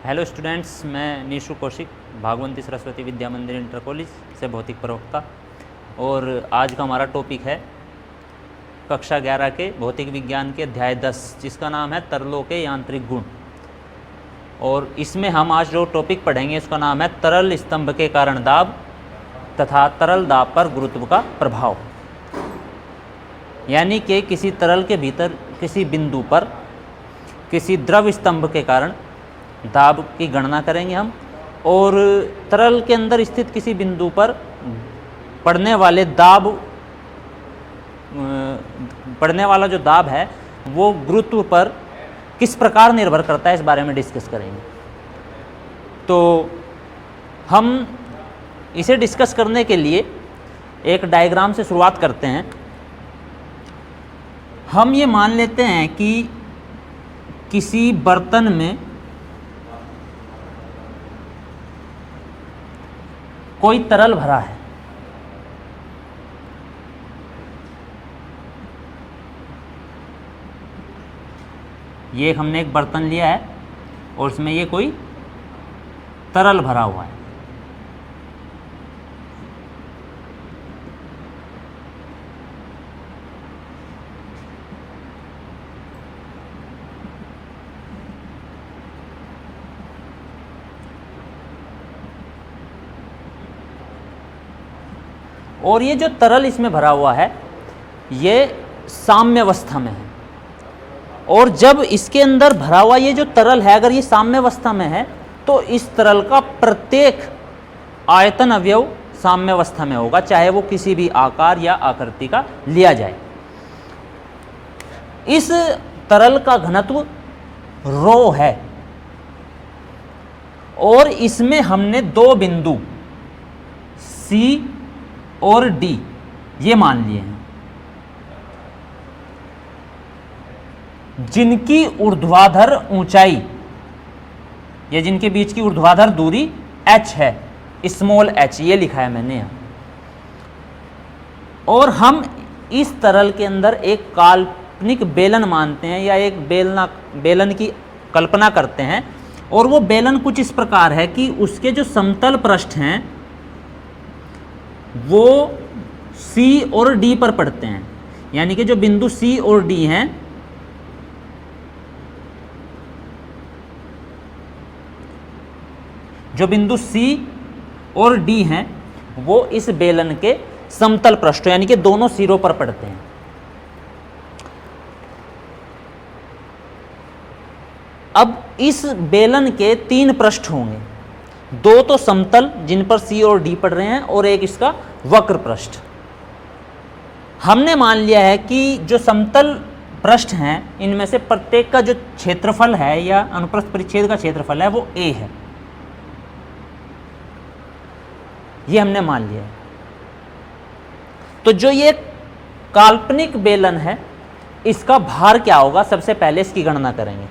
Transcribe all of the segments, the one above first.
Hello students, मैं नीशु कौशिक भागवंती सरस्वती विद्या मंदिर inter college से भौतिक प्रवक्ता। और आज का हमारा टॉपिक है कक्षा 11 के भौतिक विज्ञान के अध्याय 10, जिसका नाम है तरलों के यांत्रिक गुण। और इसमें हम आज जो टॉपिक पढ़ेंगे उसका नाम है तरल स्तंभ के कारण दाब तथा तरल दाब पर गुरुत्व का प्रभाव। यानी कि किसी तरल के भीतर किसी बिंदु पर किसी द्रव स्तंभ के कारण दाब की गणना करेंगे हम, और तरल के अंदर स्थित किसी बिंदु पर पड़ने वाला जो दाब है वो गुरुत्व पर किस प्रकार निर्भर करता है, इस बारे में डिस्कस करेंगे। तो हम इसे डिस्कस करने के लिए एक डायग्राम से शुरुआत करते हैं। हम ये मान लेते हैं कि किसी बर्तन में कोई तरल भरा है। ये हमने एक बर्तन लिया है और उसमें ये कोई तरल भरा हुआ है। और ये जो तरल इसमें भरा हुआ है ये साम्यावस्था में है। और जब इसके अंदर भरा हुआ ये जो तरल है, अगर ये साम्यावस्था में है तो इस तरल का प्रत्येक आयतन अवयव साम्यावस्था में होगा, चाहे वो किसी भी आकार या आकृति का लिया जाए। इस तरल का घनत्व रो है और इसमें हमने दो बिंदु C और D ये मान लिए हैं, जिनकी ऊर्ध्वाधर ऊंचाई या जिनके बीच की ऊर्ध्वाधर दूरी h है, स्मॉल h ये लिखा है मैंने यहाँ। और हम इस तरल के अंदर एक काल्पनिक बेलन मानते हैं या एक बेलन की कल्पना करते हैं। और वो बेलन कुछ इस प्रकार है कि उसके जो समतल पृष्ठ हैं वो C और D पर पड़ते हैं। यानी कि जो बिंदु C और D हैं जो बिंदु C और D हैं वो इस बेलन के समतल पृष्ठ यानी कि दोनों सिरों पर पड़ते हैं। अब इस बेलन के तीन पृष्ठ होंगे, दो तो समतल जिन पर C और D पड़ रहे हैं और एक इसका वक्र पृष्ठ। हमने मान लिया है कि जो समतल पृष्ठ हैं इनमें से प्रत्येक का जो क्षेत्रफल है या अनुप्रस्थ परिच्छेद का क्षेत्रफल है वो A है, ये हमने मान लिया है। तो जो ये काल्पनिक बेलन है इसका भार क्या होगा, सबसे पहले इसकी गणना करेंगे।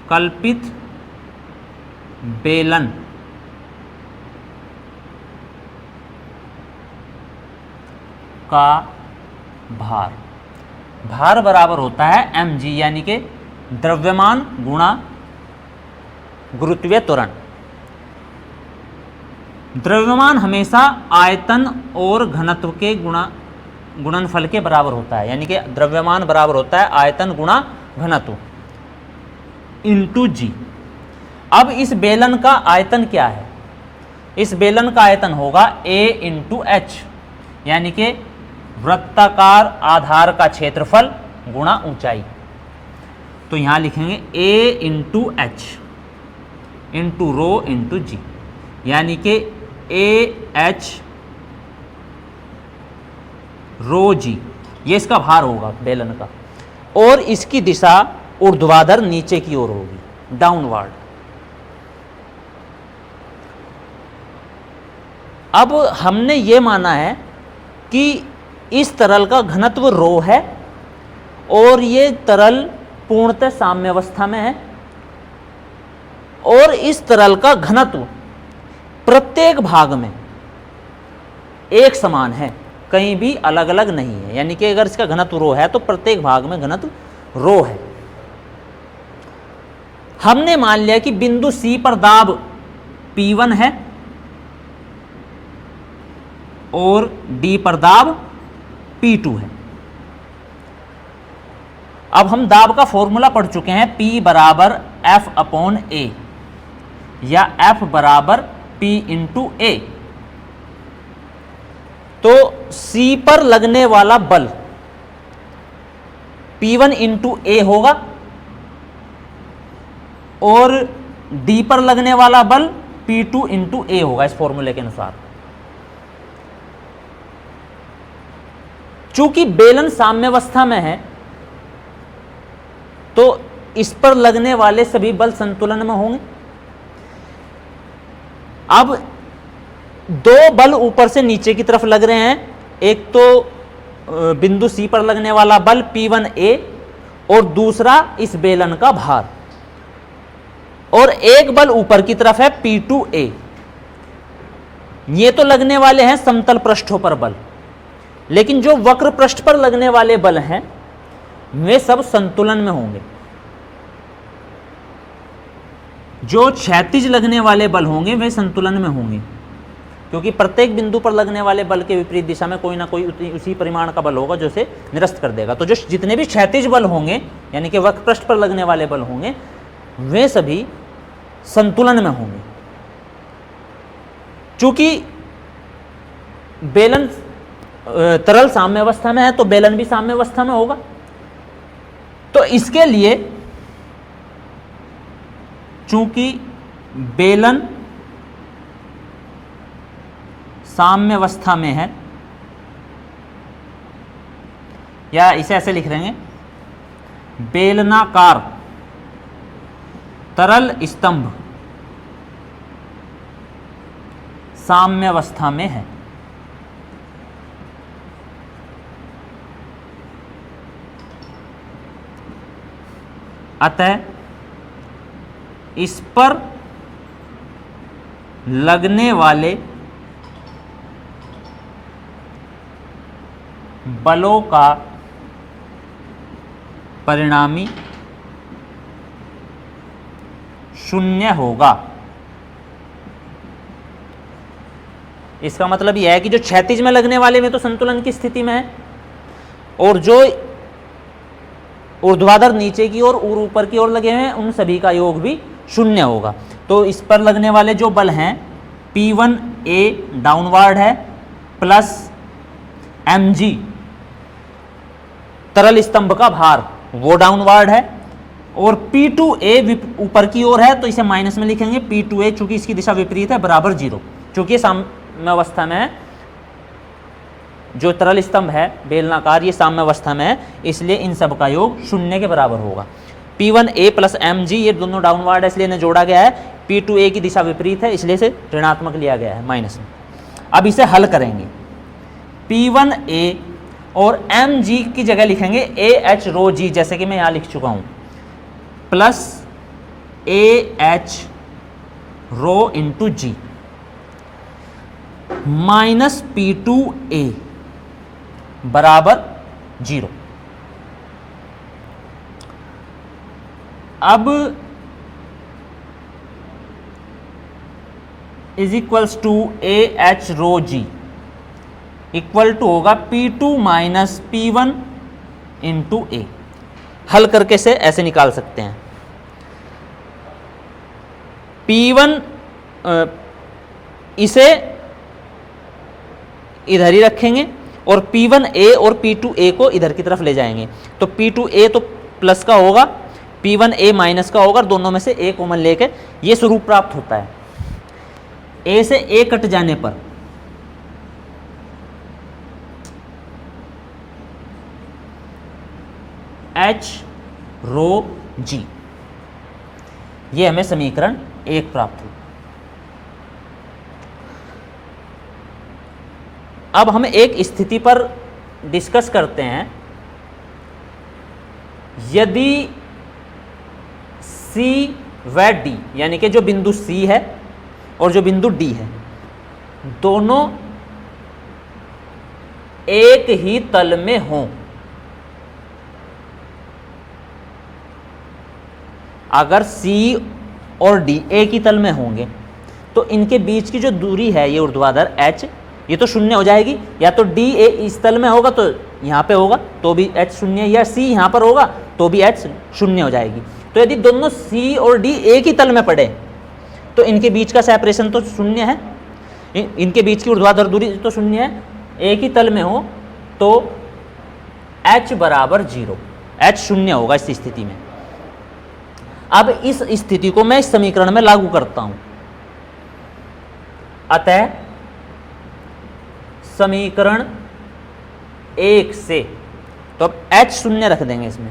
कल्पित बेलन का भार बराबर होता है mg, यानी कि द्रव्यमान गुणा गुरुत्वीय त्वरण। द्रव्यमान हमेशा आयतन और घनत्व के गुणनफल के बराबर होता है, यानी कि द्रव्यमान बराबर होता है आयतन गुणा घनत्व इंटू जी। अब इस बेलन का आयतन क्या है, इस बेलन का आयतन होगा A इंटू एच, यानी कि वृत्ताकार आधार का क्षेत्रफल गुणा ऊंचाई। तो यहां लिखेंगे A into H into rho into G, यानी कि AH रो जी, ये इसका भार होगा बेलन का। और इसकी दिशा ऊर्ध्वाधर नीचे की ओर होगी, डाउनवर्ड। अब हमने ये माना है कि इस तरल का घनत्व रो है और ये तरल पूर्णतः साम्यावस्था में है और इस तरल का घनत्व प्रत्येक भाग में एक समान है, कहीं भी अलग अलग नहीं है। यानी कि अगर इसका घनत्व रो है तो प्रत्येक भाग में घनत्व रो है। हमने मान लिया कि बिंदु C पर दाब P1 है और D पर दाब P2 है। अब हम दाब का फॉर्मूला पढ़ चुके हैं, P बराबर F अपॉन A या F बराबर P इंटू A। तो C पर लगने वाला बल P1 इंटू A होगा और D पर लगने वाला बल P2 इंटू A होगा इस फॉर्मूले के अनुसार। चूंकि बेलन साम्यावस्था में है तो इस पर लगने वाले सभी बल संतुलन में होंगे। अब दो बल ऊपर से नीचे की तरफ लग रहे हैं, एक तो बिंदु C पर लगने वाला बल P1A और दूसरा इस बेलन का भार, और एक बल ऊपर की तरफ है P2A। ये तो लगने वाले हैं समतल पृष्ठों पर बल, लेकिन जो वक्र पृष्ठ पर लगने वाले बल हैं वे सब संतुलन में होंगे। जो क्षैतिज लगने वाले बल होंगे वे संतुलन में होंगे, क्योंकि प्रत्येक बिंदु पर लगने वाले बल के विपरीत दिशा में कोई ना कोई उसी परिमाण का बल होगा जो उसे निरस्त कर देगा। तो जो जितने भी क्षैतिज बल होंगे यानी कि वक्र पृष्ठ पर लगने वाले बल होंगे वे सभी संतुलन में होंगे। चूंकि बेलन तरल साम्यावस्था में है तो बेलन भी साम्यावस्था में होगा। तो इसके लिए चूंकि बेलन साम्यावस्था में है, या इसे ऐसे लिख देंगे, बेलनाकार तरल स्तंभ साम्यावस्था में है। अतः इस पर लगने वाले बलों का परिणामी शून्य होगा। इसका मतलब यह है कि जो क्षैतिज में लगने वाले में तो संतुलन की स्थिति में है और जो ऊर्ध्वाधर नीचे की ओर और ऊपर की ओर लगे हुए हैं उन सभी का योग भी शून्य होगा। तो इस पर लगने वाले जो बल हैं P1A डाउनवर्ड है प्लस mg तरल स्तंभ का भार वो डाउनवर्ड है, और P2A ऊपर की ओर है तो इसे माइनस में लिखेंगे। P2A चूंकि इसकी दिशा विपरीत है बराबर 0, चूंकि साम्यावस्था में है, जो तरल स्तंभ है बेलनाकार ये साम्यावस्था में है, इसलिए इन सब का योग शून्य के बराबर होगा। P1A प्लस mg ये दोनों डाउनवर्ड है इसलिए इन्हें जोड़ा गया है। P2A की दिशा विपरीत है इसलिए इसे ऋणात्मक लिया गया है माइनस में। अब इसे हल करेंगे, P1A और mg की जगह लिखेंगे AH रो g, जैसे कि मैं यहाँ लिख चुका हूँ, plus AH rho into g minus P2A बराबर 0। अब is equals to AH rho g equal to होगा P2 माइनस P1 इंटू A। हल करके से ऐसे निकाल सकते हैं, P1 इसे इधर ही रखेंगे और P1A और P2A को इधर की तरफ ले जाएंगे। तो P2A तो प्लस का होगा, P1A माइनस का होगा, दोनों में से A कॉमन लेके ये स्वरूप प्राप्त होता है। A से A कट जाने पर H रो G, ये हमें समीकरण 1 प्राप्त हुआ। अब हम एक स्थिति पर डिस्कस करते हैं, यदि C व D यानी कि जो बिंदु C है और जो बिंदु D है दोनों एक ही तल में हों। अगर C और D एक ही तल में होंगे तो इनके बीच की जो दूरी है ये ऊर्ध्वाधर h, ये तो शून्य हो जाएगी। या तो D इस तल में होगा तो यहाँ पे होगा तो भी h शून्य, या C यहाँ पर होगा तो भी h शून्य हो जाएगी। तो यदि दोनों C और D एक ही तल में पड़े तो इनके बीच का सेपरेशन तो शून्य है, इनके बीच की ऊर्ध्वाधर दूरी तो शून्य है। एक ही तल में हो तो h बराबर 0, h शून्य होगा इस स्थिति में। अब इस स्थिति को मैं इस समीकरण में लागू करता हूं। अतः समीकरण 1 से तो अब h शून्य रख देंगे इसमें,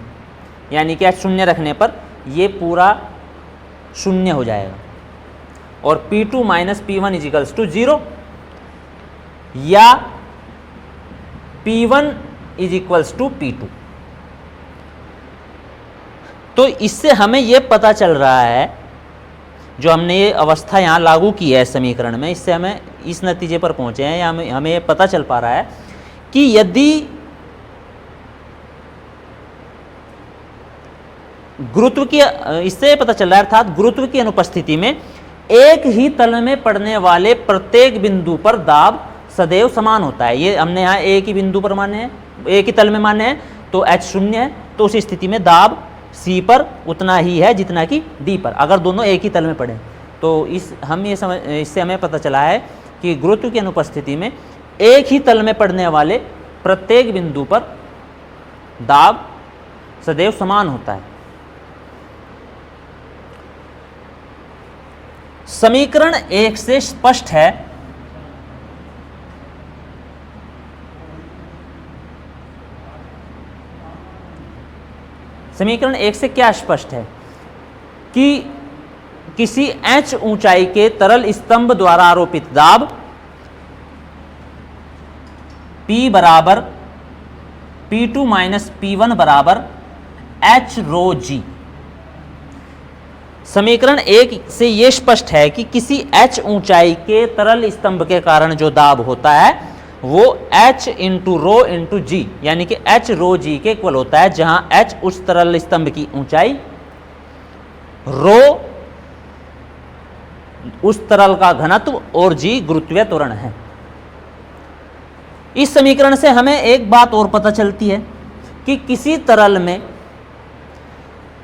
यानी कि h शून्य रखने पर ये पूरा शून्य हो जाएगा और P2 माइनस P1 इजिकल्स टू 0 या P1 is equals to P2। तो इससे हमें यह पता चल रहा है, जो हमने ये अवस्था यहाँ लागू की है समीकरण में, इससे हमें इस नतीजे पर पहुंचे हैं, या हमें यह पता चल पा रहा है कि यदि गुरुत्व की, इससे पता चल रहा है अर्थात गुरुत्व की अनुपस्थिति में एक ही तल में पड़ने वाले प्रत्येक बिंदु पर दाब सदैव समान होता है। ये हमने यहाँ एक ही बिंदु पर माने हैं, एक ही तल में माने हैं, तो h शून्य है, तो उस स्थिति में दाब C पर उतना ही है जितना कि D पर, अगर दोनों एक ही तल में पड़े। तो इससे हमें पता चला है कि गुरुत्व की अनुपस्थिति में एक ही तल में पड़ने वाले प्रत्येक बिंदु पर दाब सदैव समान होता है। समीकरण 1 से स्पष्ट है समीकरण 1 से क्या स्पष्ट है कि किसी h ऊंचाई के तरल स्तंभ द्वारा आरोपित दाब P बराबर P2 माइनस P1 बराबर h रो g। समीकरण 1 से यह स्पष्ट है कि किसी h ऊंचाई के तरल स्तंभ के कारण जो दाब होता है वो h into rho into G, यानी कि h रो जी के इक्वल होता है, जहां h उस तरल स्तंभ की ऊंचाई, रो उस तरल का घनत्व और g गुरुत्वीय त्वरण है। इस समीकरण से हमें एक बात और पता चलती है कि किसी तरल में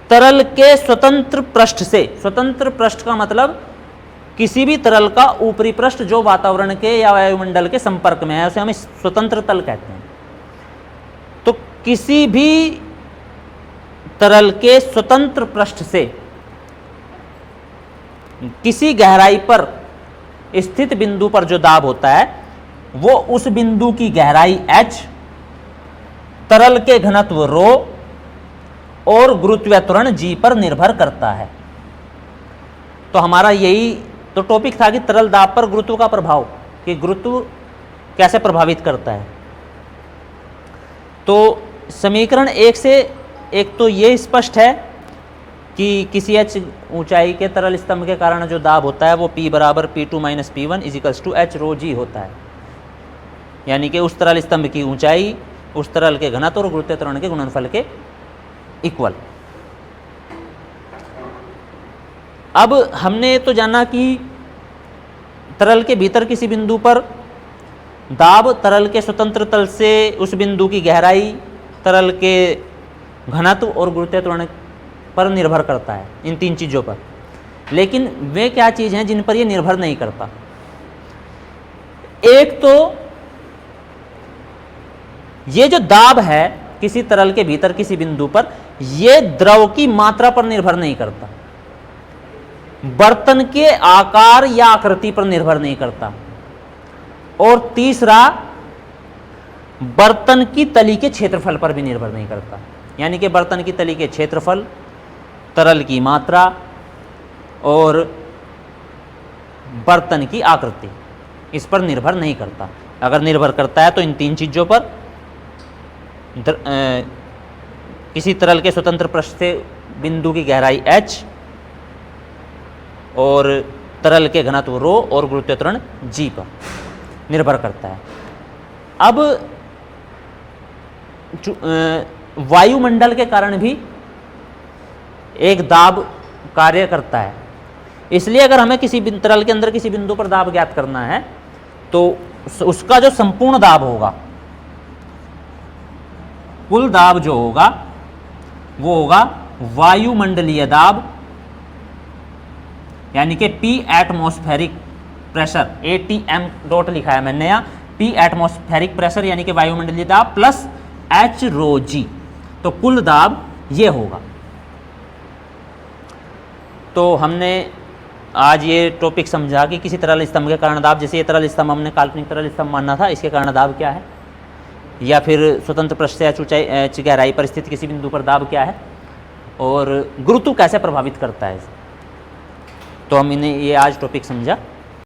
तरल के स्वतंत्र पृष्ठ से, स्वतंत्र पृष्ठ का मतलब किसी भी तरल का ऊपरी पृष्ठ जो वातावरण के या वायुमंडल के संपर्क में है उसे हम स्वतंत्र तल कहते हैं। तो किसी भी तरल के स्वतंत्र पृष्ठ से किसी गहराई पर स्थित बिंदु पर जो दाब होता है वो उस बिंदु की गहराई h, तरल के घनत्व रो और गुरुत्वीय त्वरण g पर निर्भर करता है। तो हमारा यही तो टॉपिक था कि तरल दाब पर गुरुत्व का प्रभाव, कि गुरुत्व कैसे प्रभावित करता है। तो समीकरण 1 से एक तो ये स्पष्ट है कि किसी h ऊंचाई के तरल स्तंभ के कारण जो दाब होता है वो P बराबर P2 माइनस P1 is equals to h rho g होता है, यानी कि उस तरल स्तंभ की ऊंचाई, उस तरल के घनत्व और गुरुत्वीय त्वरण के गुणनफल के इक्वल। अब हमने तो जाना कि तरल के भीतर किसी बिंदु पर दाब तरल के स्वतंत्र तल से उस बिंदु की गहराई, तरल के घनत्व और गुरुत्वीय त्वरण पर निर्भर करता है, इन तीन चीज़ों पर। लेकिन वे क्या चीज़ हैं जिन पर ये निर्भर नहीं करता? एक तो ये जो दाब है किसी तरल के भीतर किसी बिंदु पर, ये द्रव की मात्रा पर निर्भर नहीं करता, बर्तन के आकार या आकृति पर निर्भर नहीं करता, और तीसरा बर्तन की तली के क्षेत्रफल पर भी निर्भर नहीं करता। यानी कि बर्तन की तली के क्षेत्रफल, तरल की मात्रा और बर्तन की आकृति इस पर निर्भर नहीं करता। अगर निर्भर करता है तो इन तीन चीज़ों पर, किसी तरल के स्वतंत्र पृष्ठ से बिंदु की गहराई h और तरल के घनत्व रो और गुरुत्वीय त्वरण g पर निर्भर करता है। अब वायुमंडल के कारण भी एक दाब कार्य करता है। इसलिए अगर हमें किसी तरल के अंदर किसी बिंदु पर दाब ज्ञात करना है तो उसका जो संपूर्ण दाब होगा, कुल दाब जो होगा वो होगा वायुमंडलीय दाब, यानी कि P atmospheric pressure, ATM dot लिखा है मैंने यहाँ, P एटमॉस्फेरिक प्रेशर यानी कि वायुमंडलीय दाब प्लस H रो G, तो कुल दाब ये होगा। तो हमने आज ये टॉपिक समझा कि किसी तरल स्तंभ के कारण दाब, जैसे ये तरल स्तंभ हमने काल्पनिक तरल स्तंभ मानना था, इसके कारण दाब क्या है, या फिर स्वतंत्र पृष्ठ या ऊंचाई गहराई पर स्थित किसी बिंदु पर दाब क्या है, और गुरुत्व कैसे प्रभावित करता है। तो हम इन्हें ये आज टॉपिक समझा।